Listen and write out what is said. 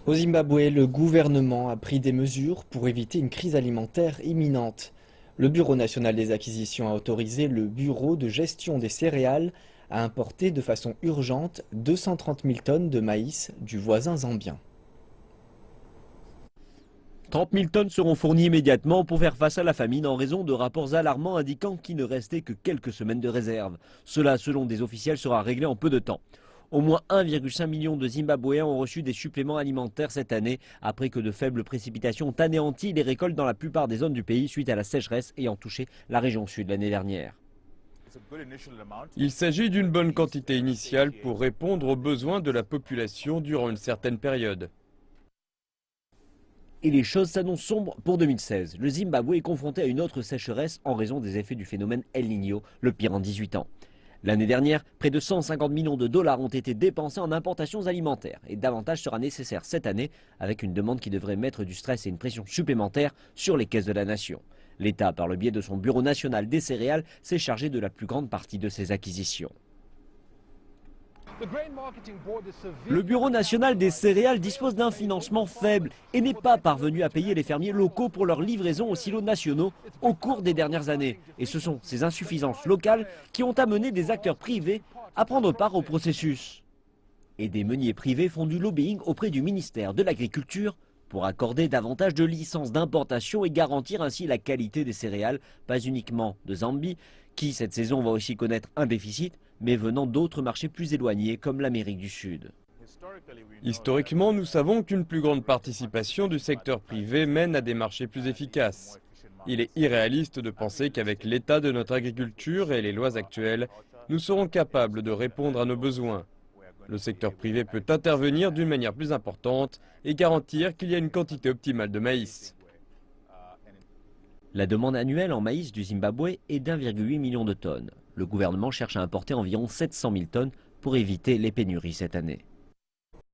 Au Zimbabwe, le gouvernement a pris des mesures pour éviter une crise alimentaire imminente. Le Bureau national des acquisitions a autorisé le Bureau de gestion des céréales à importer de façon urgente 230 000 tonnes de maïs du voisin zambien. 30 000 tonnes seront fournies immédiatement pour faire face à la famine en raison de rapports alarmants indiquant qu'il ne restait que quelques semaines de réserve. Cela, selon des officiels, sera réglé en peu de temps. Au moins 1,5 million de Zimbabwéens ont reçu des suppléments alimentaires cette année, après que de faibles précipitations ont anéanti les récoltes dans la plupart des zones du pays suite à la sécheresse ayant touché la région sud l'année dernière. Il s'agit d'une bonne quantité initiale pour répondre aux besoins de la population durant une certaine période. Et les choses s'annoncent sombres pour 2016. Le Zimbabwe est confronté à une autre sécheresse en raison des effets du phénomène El Niño, le pire en 18 ans. L'année dernière, près de 150 millions de dollars ont été dépensés en importations alimentaires et davantage sera nécessaire cette année avec une demande qui devrait mettre du stress et une pression supplémentaire sur les caisses de la nation. L'État, par le biais de son Bureau national des céréales, s'est chargé de la plus grande partie de ces acquisitions. Le Bureau national des céréales dispose d'un financement faible et n'est pas parvenu à payer les fermiers locaux pour leur livraison aux silos nationaux au cours des dernières années. Et ce sont ces insuffisances locales qui ont amené des acteurs privés à prendre part au processus. Et des meuniers privés font du lobbying auprès du ministère de l'Agriculture pour accorder davantage de licences d'importation et garantir ainsi la qualité des céréales, pas uniquement de Zambie, qui cette saison va aussi connaître un déficit, mais venant d'autres marchés plus éloignés comme l'Amérique du Sud. Historiquement, nous savons qu'une plus grande participation du secteur privé mène à des marchés plus efficaces. Il est irréaliste de penser qu'avec l'état de notre agriculture et les lois actuelles, nous serons capables de répondre à nos besoins. Le secteur privé peut intervenir d'une manière plus importante et garantir qu'il y a une quantité optimale de maïs. La demande annuelle en maïs du Zimbabwe est d'1,8 million de tonnes. Le gouvernement cherche à importer environ 700 000 tonnes pour éviter les pénuries cette année.